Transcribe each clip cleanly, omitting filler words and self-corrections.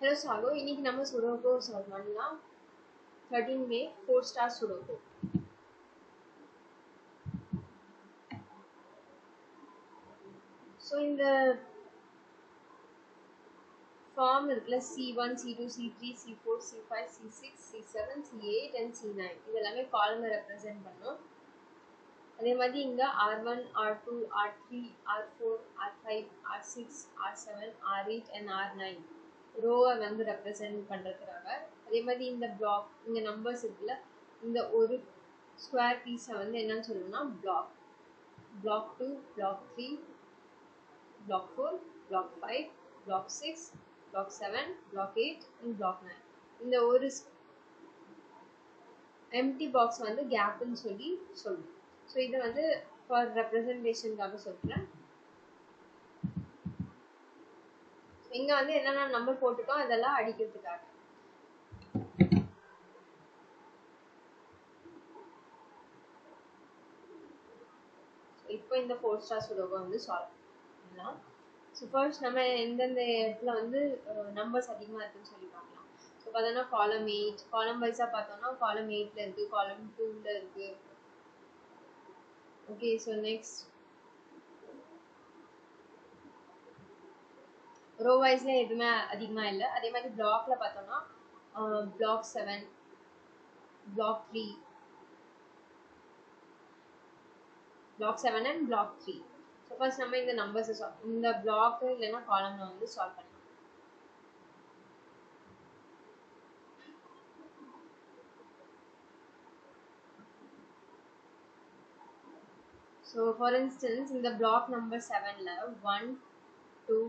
Hello Sago, இன்னைக்கு நம்ம Sudoku solve பண்ணலாம் 13 May 4 star Sudoku. So in the form இருக்குல C1, C2, C3, C4, C5, C6, C7, C8 and C9 இது எல்லாமே காலம்ல represent பண்ணோம். அதே மாதிரி இங்க R1, R2, R3, R4, R5, R6, R7, R8 and R9 ரோவை வந்து ரெப்ரசன்ட் பண்றதுக்காக அதே மாதிரி இந்த பிளாக் இங்க நம்பர்ஸ் இருக்குல்ல இந்த ஒரு ஸ்கொயர் பீஸை வந்து என்னன்னு சொல்லணும்னா black 2 block 3 block 4 block 5 block 6 block 7 block 8 and block 9 இந்த ஒரு empty box வந்து கேப்னு சொல்லி சொல்லுவோம். ஸோ இதை வந்து ஃபார் ரெப்ரசன்டேஷனுக்காக சொல்கிறேன். இங்கே வந்து என்னென்ன நம்பர் போட்டுட்டோம் அதெல்லாம் அடிக்கிறதுக்காக. இப்போ இந்த 4 star Sudoku வந்து சால்வ் பண்ணலாம். ஸோ ஃபர்ஸ்ட் நம்ம எந்தெந்த இடத்துல வந்து நம்பர்ஸ் அதிகமாக இருக்குன்னு சொல்லி பார்க்கலாம். ஸோ பார்த்தோன்னா காலம் 8 காலம் வைஸாக பார்த்தோம்னா காலம் 8ல் இருக்குது, காலம் 2ல் இருக்குது. ஓகே, ஸோ நெக்ஸ்ட் ரோ வைஸ்ல எதுவுமே அதிகமாக இல்லை. அதே மாதிரி பிளாக்ல பார்த்தோம்னா black 7 black 3 block 7 and block 3. So first நம்ம இந்த நம்பர்ஸ் இந்த பிளாக் இல்லைன்னா காலம்ல வந்து சால்வ் பண்ணலாம். So for instance இந்த பிளாக் நம்பர் 7ல 1 2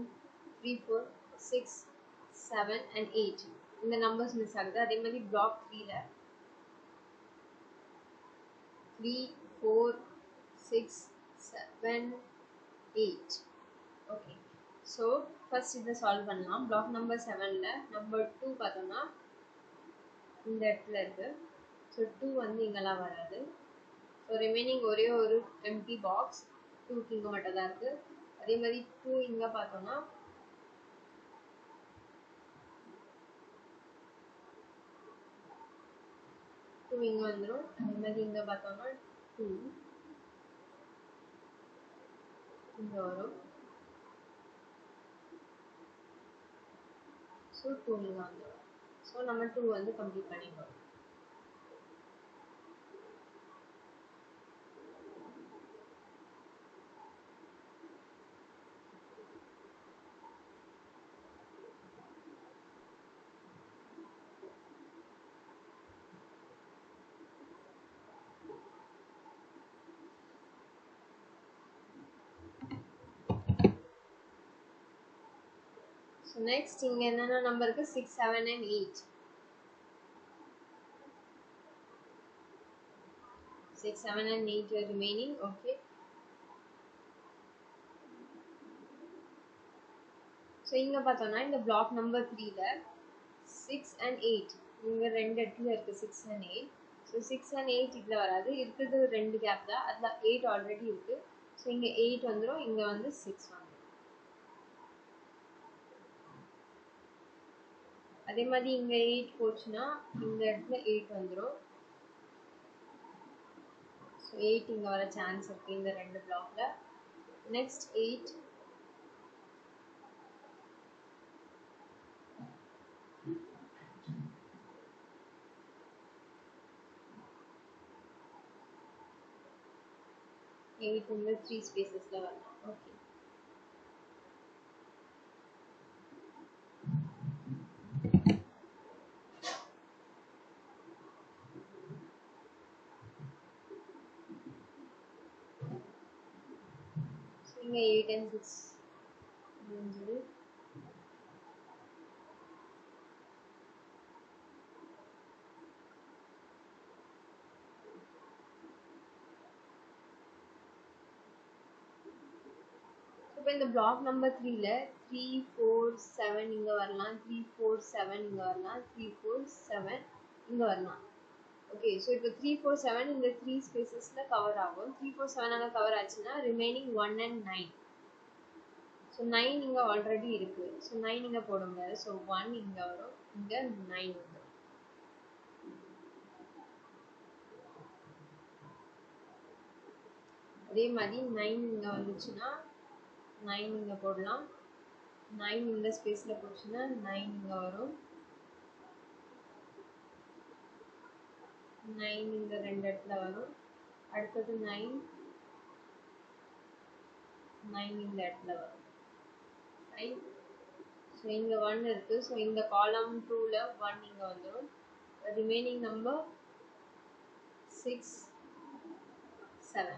3 4 6 7 and 8 இந்த நம்பர்ஸ் மிஸ் ஆகுது. அதே மாதிரி பிளாக் 3ல 3 4 6 7 8. ஓகே, ஸோ ஃபர்ஸ்ட் இதை சால்வ் பண்ணலாம். பிளாக் நம்பர் 7ல நம்பர் 2 பார்த்தோம்னா இந்த இடத்துல இருக்கு. ஸோ 2 வந்து இங்கெல்லாம் வராது. ஸோ ரிமைனிங் ஒரே ஒரு எம்டி பாக்ஸ் 2 இங்கே மட்டும் தான் இருக்கு. அதே மாதிரி 2 இங்கே பார்த்தோம்னா இங்கே வந்துடும். அதே மாதிரி இங்கே பார்த்தோம்னா 2 இங்கே வரும். ஸோ 2 இங்கே வந்துடும். ஸோ நம்ம 2 வந்து கம்ப்ளீட் பண்ணிடுவோம். So next இங்க என்னென்ன நம்பர் இருக்கு 6 7 and 8. 6 7 and 8 are remaining. Okay, so இங்க பார்த்தோம்னா இந்த பிளாக் நம்பர் 3ல 6 and 8 இங்க ரெண்டு இடத்துல இருக்கு 6 and 8. ஸோ 6 and 8 இதுல வராது, இருக்கிறது ரெண்டு கேப் தான். அதுல 8 ஆல்ரெடி இருக்கு. ஸோ இங்க 8 வந்துடும், இங்க வந்து 6 வந்துடும். அதே மாதிரி இங்க 8 போச்சுன்னா இந்த இடத்துல 8 வந்துடும். ஸோ 8 இங்க வர சான்ஸ் இருக்கு இந்த ரெண்டு பிளாக்ல. நெக்ஸ்ட் 8 8 இந்த 3 ஸ்பேசஸ்ல வரலாம். ஓகே, இங்க 8 and 6 முடிஞ்சது. இப்போ இந்த பிளாக் நம்பர் 3ல 3 4 7 இங்க வரலாம், 3 4 7 இங்க வரலாம், 3 4 7 இங்க வரலாம். ஓகே, ஸோ இப்போ 3 4 7 இந்த 3 ஸ்பேசஸ்ல கவர் ஆகும். 3 4 7 அங்கே கவர் ஆச்சுன்னா ரிமைனிங் 1 and 9. ஸோ 9 இங்கே ஆல்ரெடி இருக்குது. ஸோ 9 இங்கே போட முடியாது. ஸோ 1 இங்கே வரும், இங்கே 9 வந்துடும். அதே மாதிரி 9 இங்கே வந்துச்சுன்னா 9 இங்கே போடலாம். 9 இந்த ஸ்பேஸில் போச்சுன்னா 9 இங்கே வரும். 9 இந்த ரெண்டு இடத்துல வரும். அடுத்தது 9 இந்த இடத்துல வரும். ரைட். ஸோ இங்கே 1 இருக்குது. ஸோ இந்த காலம் 2ல் 1 இங்கே வந்துடும். Remaining number 6, 7.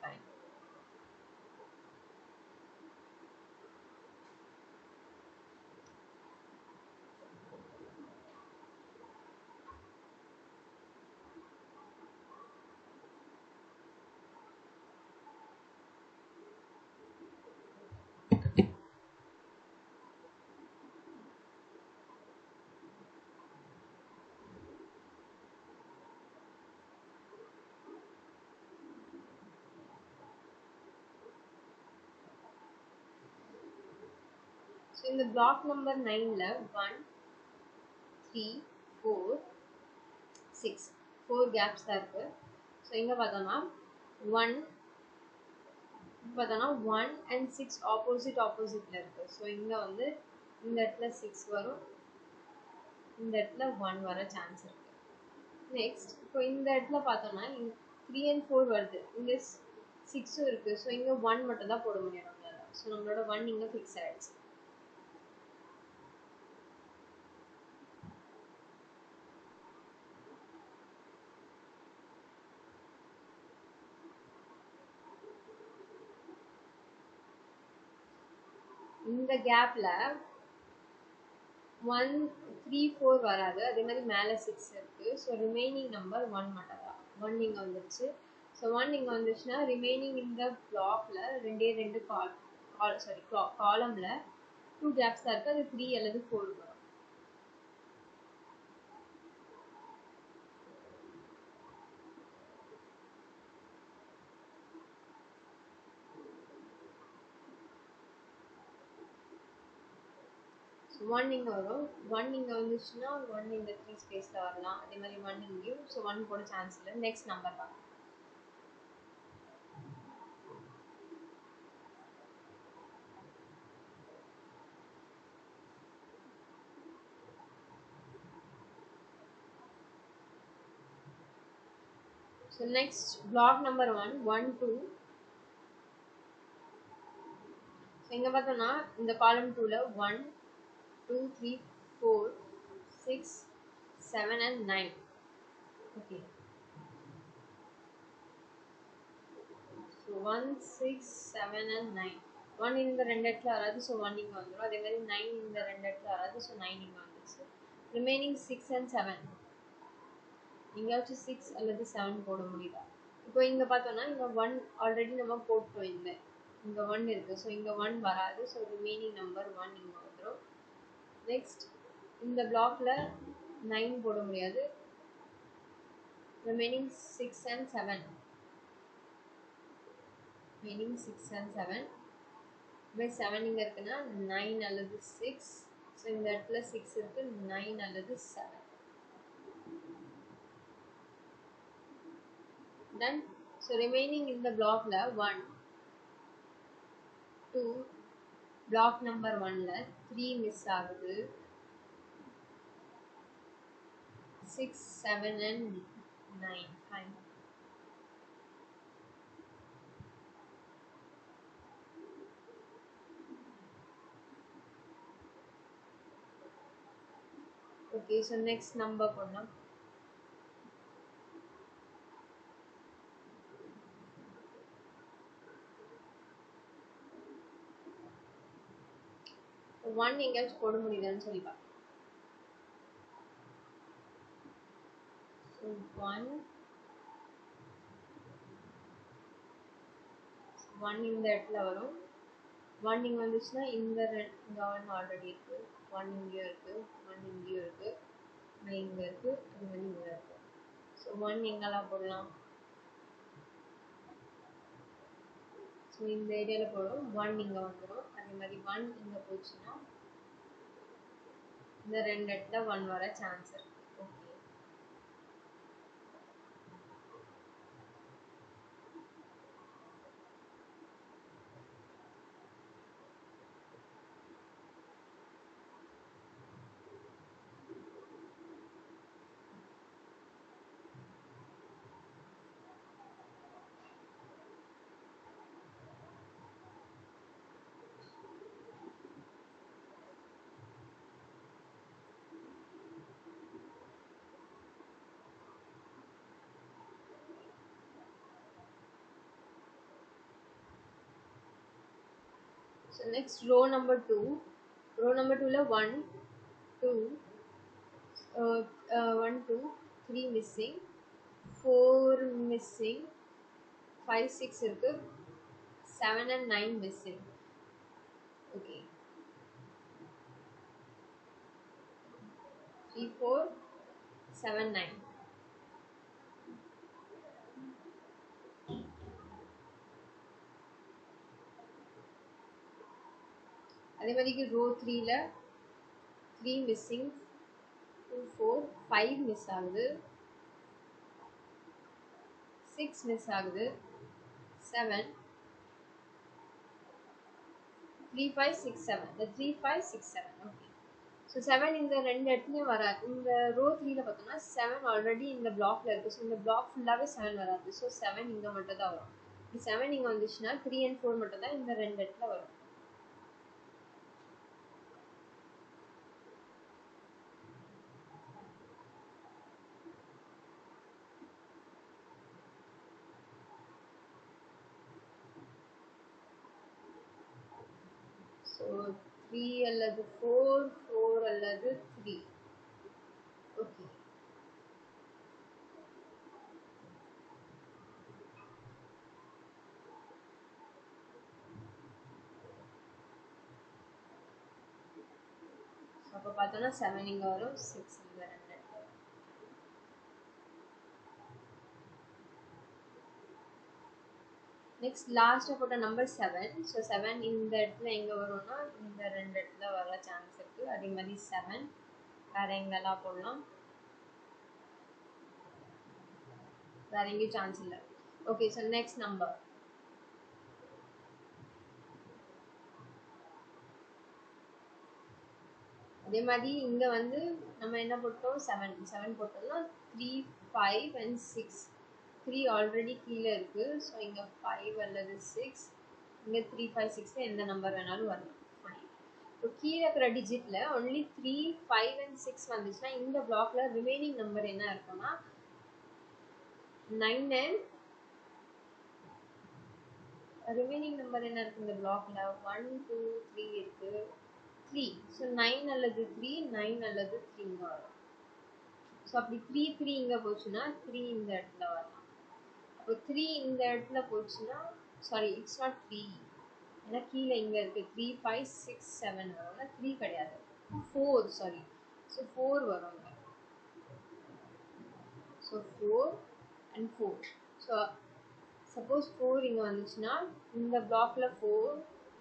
Fine. So in the block number 9ல 1, 3, 4, 6 4 gaps தான் இருக்கு. ஸோ இங்கே பார்த்தோம்னா 1 and 6 ஆப்போசிட்ல இருக்கு. ஸோ இங்கே வந்து இந்த இடத்துல 6 வரும், இந்த இடத்துல 1 வர சான்ஸ் இருக்கு. நெக்ஸ்ட் இப்போ இந்த இடத்துல பார்த்தோம்னா 3 and 4 வருது, இங்கே 6ம் இருக்கு. ஸோ இங்கே 1 மட்டும் தான் போட முடியும் நம்மளால. ஸோ நம்மளோட 1 இங்கே ஃபிக்ஸ் ஆயிடுச்சு. இந்த கேப்ல 1, 3, 4 வராது. அதே மாதிரி மேலே 6 இருக்கு. ஸோ ரிமைனிங் நம்பர் 1 மட்டும் தான். 1 இங்கே வந்துருச்சு. ஸோ 1 இங்கே வந்துச்சுன்னா ரிமைனிங் இந்த பிளாக்ல ரெண்டு காலம்ல 2 கேப்ஸ் தான் இருக்கு. அது 3 அல்லது 4 வரும். ஸோ 1 இங்கே வரும். 1 இங்கே வந்துச்சுன்னா 1 இந்த 3 ஸ்பேஸில் வரலாம். அதே மாதிரி 1 இங்கேயும். ஸோ 1 போட சான்ஸ் இல்லை. நெக்ஸ்ட் நம்பர் தான். So next block number 1, 1, 2. So இங்க பார்த்தோம்னா இந்த column 2ல 1, 2, 3, 4, 6, 7 and 9. Okay. So 1, 6, 7 and 9. 1 இந்த ரெண்டு இடத்துல வராது. ஸோ 1 இங்கே வந்துடும். அதே மாதிரி 9 இந்த ரெண்டு இடத்துல வராது. ஸோ 9 இங்கே வந்துடுச்சு. Remaining 6 and 7. எங்கேயாச்சும் 6 அல்லது 7 போட முடியுதா? இப்போ இங்கே பார்த்தோம்னா இங்கே 1 ஆல்ரெடி நம்ம போட்டோம். இங்கே 1 இருக்குது. ஸோ இங்கே 1 வராது. ஸோ ரிமைனிங் நம்பர் 1 இங்கே வந்துடும். நெக்ஸ்ட் இந்த பிளாக்ல 9 போட முடியாது. Remaining 6 and 7. Remaining 6 and 7. இப்போ 7 இங்கே இருக்குன்னா 9 அல்லது 6. ஸோ இந்த இடத்துல 6 இருக்கு. 9 அல்லது 7. Done. So remaining in the block la 1, 2, block number 1 la 3 miss ஆகுது. 6, 7 and 9. Fine. Okay, so next number போடலாம். ஒன் எங்கேயாச்சும் போட முடியுதான்னு சொல்லி பார்க்கலாம். ஸோ 1 இந்த இடத்துல வரும். 1 இங்கே வந்துச்சுன்னா இந்த இங்கே 1 ஆல்ரெடி இருக்கு. 1 இங்கேயும் இருக்கு. 1 இங்கேயும் இருக்கு. இங்கே இருக்கு. அது மாதிரி இங்கே இருக்கு. ஸோ 1 எங்கெல்லாம் போடலாம்? ஸோ இந்த ஏரியாவில் போடும் 1 இங்கே வந்துடும். அதே மாதிரி 1 இங்கே போச்சுன்னா இந்த ரெண்டு இடத்துல 1 வர சான்ஸ் இருக்கு. Okay, so next row number 2. Row number 2 ல 1 2 1 2 3 missing, 4 missing, 5 6 இருக்கு, 7 and 9 missing. Okay, 3 4 7 9. அதே மாதிரி row 3 ல 3 missing, 2 4 5 மிஸ் ஆகுது, 6 மிஸ் ஆகுது, 7 3 5 6 7. The 3 5 6 7. Okay, so 7 இந்த ரெண்டு இடத்துலயும் வராது. இந்த row 3 ல பார்த்தோம்னா 7 ஆல்ரெடி இந்த பிளாக்ல இருக்கு. ஸோ இந்த பிளாக் ஃபுல்லாவே 7 வராது. ஸோ 7 இங்க மட்டும் தான் வரும். இந்த 7 இங்க வந்துச்சுன்னா 3 and 4 மட்டும் தான் இந்த ரெண்டு இடத்துல வரும். ஸோ 3 அல்லது 4 4 அல்லது 3. ஓகே, அப்போ பார்த்தோம்னா 7 இங்க வரும், 6 இங்க ரெண்டு இடத்துல வரும். நெக்ஸ்ட் லாஸ்ட்டாக போட்ட நம்பர் 7. ஸோ 7 இந்த இடத்துல எங்கே வரும்னா இந்த ரெண்டு இடத்துல வர சான்ஸ் இருக்குது. அதே மாதிரி 7 வேற எங்கெல்லாம் போடலாம், வேற எங்கேயும் சான்ஸ் இல்லை. ஓகே, ஸோ நெக்ஸ்ட் நம்பர் அதே மாதிரி இங்கே வந்து நம்ம என்ன போட்டோம், 7 போட்டோம்னா 3 5 and 6. 3 ஆல்ரெடி கீழே இருக்கு. ஸோ இங்கே 5 அல்லது 6, இங்கே 3 5 6 எந்த நம்பர் வேணாலும் வரலாம். ஃபைன். இப்போ கீழே இருக்கிற டிஜிட்ல ஒன்லி 3 5 and 6 வந்துச்சுன்னா இந்த பிளாக்ல ரிமைனிங் நம்பர் என்ன இருக்கும்னா 9 and ரிமைனிங் நம்பர் என்ன இருக்கு இந்த பிளாக்ல 1 2 3 இருக்கு, 3. ஸோ 9 அல்லது 3 9 அல்லது 3 இங்கே வரும். ஸோ அப்படி 3 3 இங்கே போச்சுன்னா 3 இந்த இடத்துல வரலாம். அப்போ 3 இந்த இடத்துல போச்சுன்னா சாரி இட்ஸ் நாட் 3, ஏன்னா கீழே இங்கே இருக்குது 3 5 6 7 வரும்னா 3 கிடையாது, 4 சாரி. ஸோ 4 வரும். So 4 and 4. ஸோ சப்போஸ் 4 இங்கே வந்துச்சுன்னா இந்த பிளாக்ல 4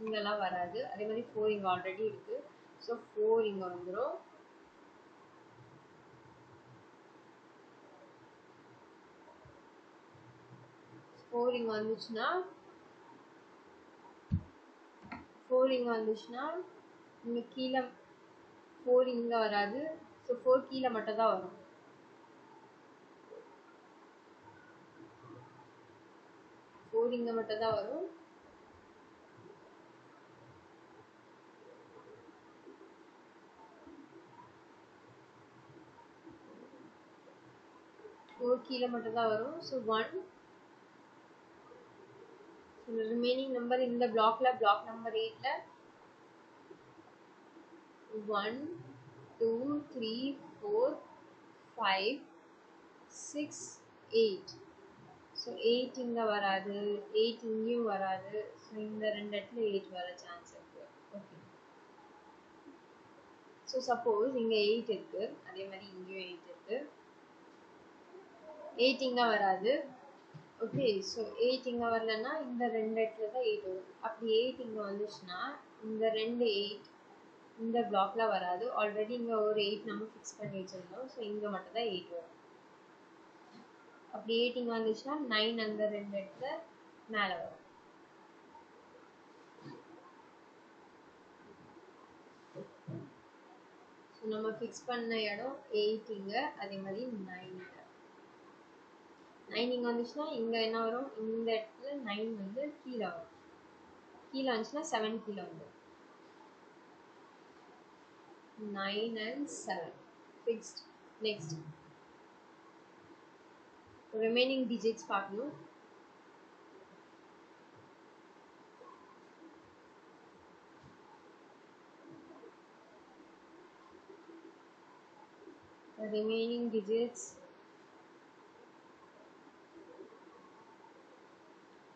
இங்கெல்லாம் வராது. அதே மாதிரி 4 இங்கே ஆல்ரெடி இருக்கு. ஸோ 4 இங்கே வந்துடும். இங்கே வந்துச்சுன்னா 4 இங்கே வந்துச்சுன்னா இங்கே கீழே 4 இங்கே வராது. ஸோ 4 கீழே மட்டும் தான் வரும். இங்கே மட்டும் தான் வரும். கீழே மட்டும் தான் வரும். ஸோ 1 ரிமைனிங் நம்பர் இந்த பிளாக்ல பிளாக் நம்பர் 8ல 1 2 3 4 5 6 8. ஸோ 8 இங்கே வராது, 8 இங்கேயும் வராது. ஸோ இந்த ரெண்டு இடத்துல 8 வர சான்ஸ் இருக்கு. ஓகே, ஸோ சப்போஸ் இங்கே 8 இருக்கு, அதே மாதிரி இங்கேயும் 8 இருக்கு, 8 இங்கே வராது. ஓகே ஸோ 8 இங்கே வரலன்னா இந்த ரெண்டு இடத்துல தான் 8 வரும். அப்படி 8 இங்கே வந்துச்சுன்னா இந்த ரெண்டு 8 இந்த பிளாக்ல வராது. ஆல்ரெடி இங்கே ஒரு 8 நம்ம ஃபிக்ஸ் பண்ணி வச்சிருந்தோம். ஸோ இங்கே மட்டும் தான் 8 வரும். அப்படி 8 இங்கே வந்துச்சுன்னா 9 அந்த ரெண்டு இடத்துல மேலே வரும். ஸோ நம்ம ஃபிக்ஸ் பண்ண இடம் 8 இங்கே, அதே மாதிரி 9 இங்கே வந்துச்சுன்னா இங்கே என்ன வரும், இந்த இடத்துல 9 வந்து கீழே வரும். கீழே வந்துச்சுன்னா 7 கீழே வந்துடும். 9 and 7 fixed. Next remaining digits பார்க்கணும். remaining digits.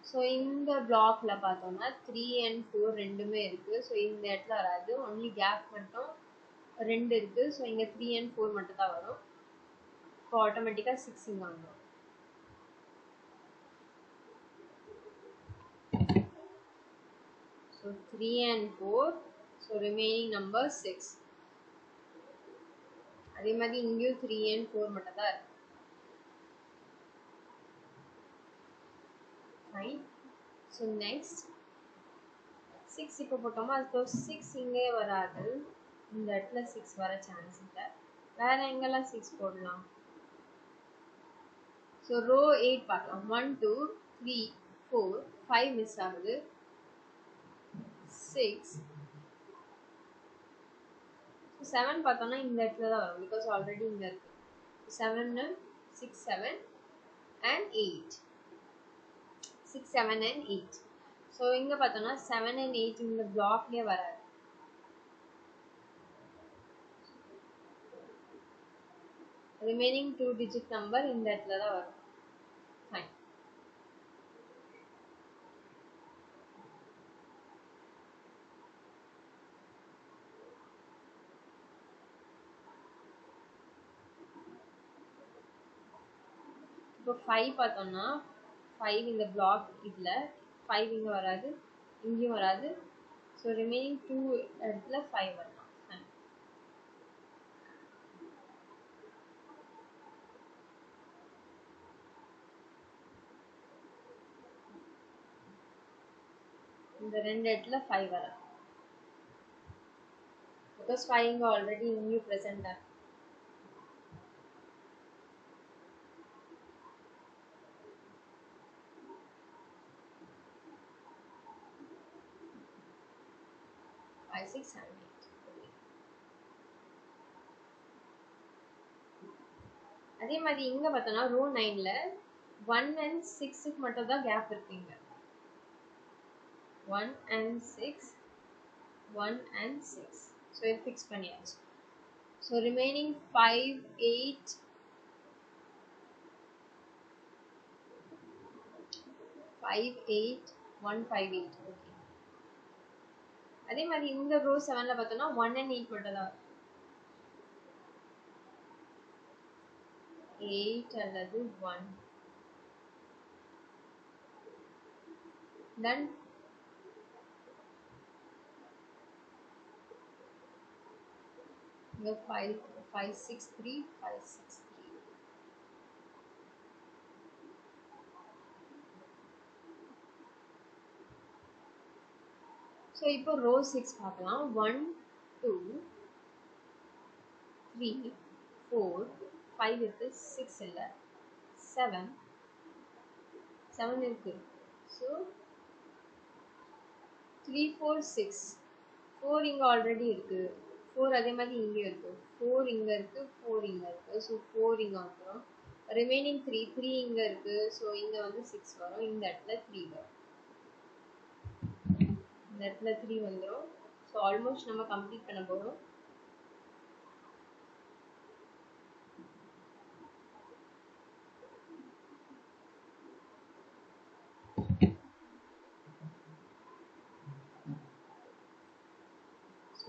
ஸோ இந்த பிளாக்ல பார்த்தோம்னா 3 and 4 ரெண்டுமே இருக்கு. ஸோ இந்த இடத்துல வராது, ஒன்லி கேப் மட்டும் 2 இருக்கு. ஸோ இங்க 3 and 4 மட்டும் தான் வரும். இப்போ ஆட்டோமேட்டிக்கா 6 இங்க வந்துடும். So 3 and 4, so remaining number 6. அதே மாதிரி இங்கேயும் 3 and 4 மட்டும் தான் இருக்கு. Fine. So next 6 இப்போ போட்டோமா, ஸோ 6 இங்கே வராது. இந்த இடத்துல 6 வர சான்ஸ் இல்லை. வேற எங்கெல்லாம் 6 போடலாம்? ஸோ ரோ 8 பார்க்கலாம். 1 2 3 4 5 மிஸ் ஆகுது. 6 7 பார்த்தோம்னா இந்த இடத்துல தான் வரும், பிகாஸ் ஆல்ரெடி இங்கே இருக்கு. 7 6 7 and 8. 6 7 and 8. ஸோ இங்கே பார்த்தோம்னா 7 and 8 இந்த பிளாக்லேயே வராது. ரிமைனிங் 2 டிஜிட் நம்பர் இந்த இடத்துல தான் வரும். ஃபைன். இப்போ 5 பார்த்தோம்னா 5 இந்த பிளாக் இதில் 5 இங்கே வராது, இங்கேயும் வராது. ஸோ ரிமைனிங் 2 இடத்துல 5 வரலாம். இந்த ரெண்டு இடத்துல 5 வரலாம், பிகாஸ் 5 இங்கே ஆல்ரெடி இங்கேயும் ப்ரெசென்ட் ஆகும். அதே மாதிரி இங்க பார்த்தோம்னா ரோ 9ல 1 and 6க்கு மட்டும் தான் கேப் இருக்குங்க. 1 and 6 1 and 6. ஸோ இது ஃபிக்ஸ் பண்ணியாச்சு. So remaining 5 8 5 8 1 5 8. ஓகே. அதே மாதிரி இந்த ரோ 7ல பார்த்தோம்னா 1 and 8 மட்டும் தான் 8 அல்லது 1. Then the 5 6 3 5 6 3. So இப்போ ரோ 6 பார்க்கலாம். 1 2 3 4 5 இருக்கு, 6 இல்ல, 7 இருக்கு. ஸோ 3 4 6 4 இங்க ஆல்ரெடி இருக்கு, 4 அதே மாதிரி இங்கேயும் இருக்கு, 4 இங்க இருக்கு, 4 இங்க இருக்கு. ஸோ 4 இங்க வந்துடும். ரிமைனிங் 3 இங்க இருக்கு. ஸோ இங்க வந்து 6 வரும், இந்த இடத்துல 3 வரும், இந்த இடத்துல 3 வந்துடும். ஸோ ஆல்மோஸ்ட் நம்ம கம்ப்ளீட் பண்ண போறோம்.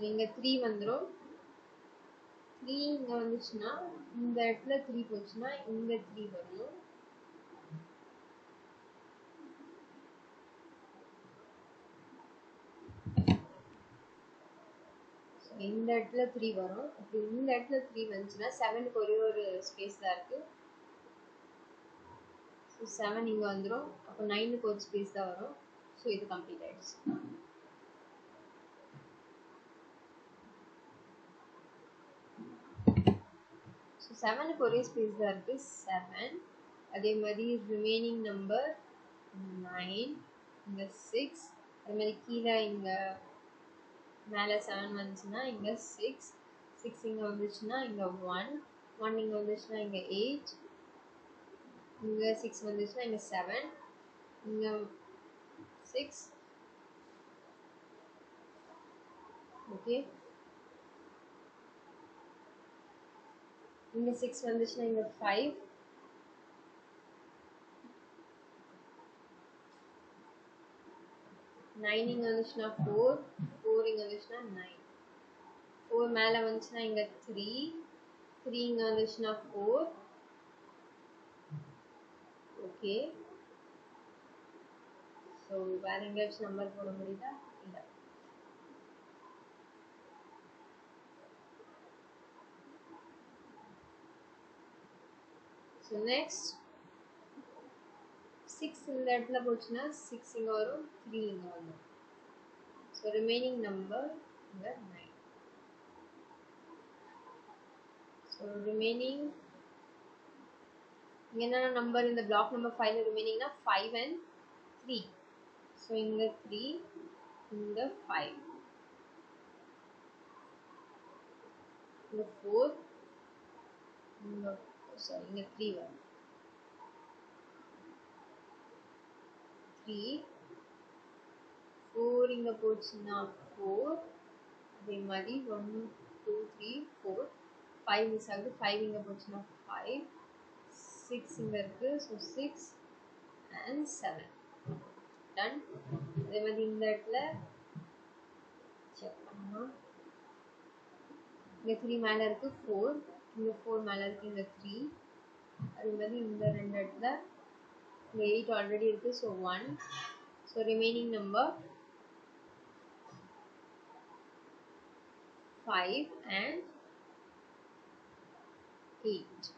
இங்க 3 வந்துடும். 3 இங்க வந்துச்சுன்னா இந்த இடத்துல 3 போச்சுன்னா இங்க 3 வரும். இந்த இடத்துல 3 வரும். அப்படி இந்த இடத்துல 3 வந்துச்சுன்னா 7க்கு ஒரே ஒரு ஸ்பேஸ் தான் இருக்கு. ஸோ 7 இங்கே வந்துடும். அப்போ 9க்கு ஒரு ஸ்பேஸ் தான் வரும். ஸோ இது கம்ப்ளீட் ஆயிடுச்சு. ஸோ 7க்கு ஒரே ஸ்பேஸ் தான் இருக்கு 7. அதே மாதிரி ரிமைனிங் நம்பர் 9, இங்கே 6, அதே மாதிரி கீழே இங்கே மேலே 7 வந்துச்சுன்னா இங்கே 6, 6 இங்கே வந்துச்சுன்னா இங்கே 1, 1 இங்கே வந்துச்சுன்னா இங்கே 8, இங்கே 6 வந்துச்சுன்னா இங்கே 7, இங்கே 6. ஓகே, இங்கே 6 வந்துச்சுன்னா இங்கே 5, நைன் இங்கே வந்துச்சுன்னா 4, 4 இங்கே வந்துச்சுன்னா 9, 4 மேலே வந்துச்சுன்னா இங்கே 3, 3 இங்கே வந்துச்சுன்னா 4. ஓகே, ஸோ வேற எங்கேயாச்சும் நம்பர் போட முடியுதா? இல்லை. ஸோ நெக்ஸ்ட் 6 இந்த இடத்துல போச்சுன்னா 6 இங்கே வரும், 3 இங்கே வரும். ஸோ ரிமைனிங் நம்பர் இங்கே 9. ஸோ ரிமைனிங் இங்கே என்ன நம்பர் இந்த பிளாக் நம்பர் 5 ரிமைனிங்னா 5 and 3. ஸோ இங்கே 3, இங்கே 5, இங்கே 4, இங்கே சாரி இங்கே 3 வரும். 3, 4 இங்கே போச்சுன்னா 4, அதே மாதிரி 1 2 3 4, 5 மிஸ் ஆகுது, 5 இங்கே போச்சுன்னா 5, 6 இங்கே இருக்குது. So 6 and 7 done. அதே மாதிரி இந்த இடத்துல செக் பண்ணலாம். இங்கே 3 மேலே இருக்குது, 4 இங்கே 4 மேலே இருக்குது, இங்கே 3. அதே மாதிரி இந்த ரெண்டு இடத்துல இங்கே 8 ஆல்ரெடி இருக்குது. So 1. So remaining number 5 and 8.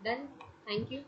Done. Thank you.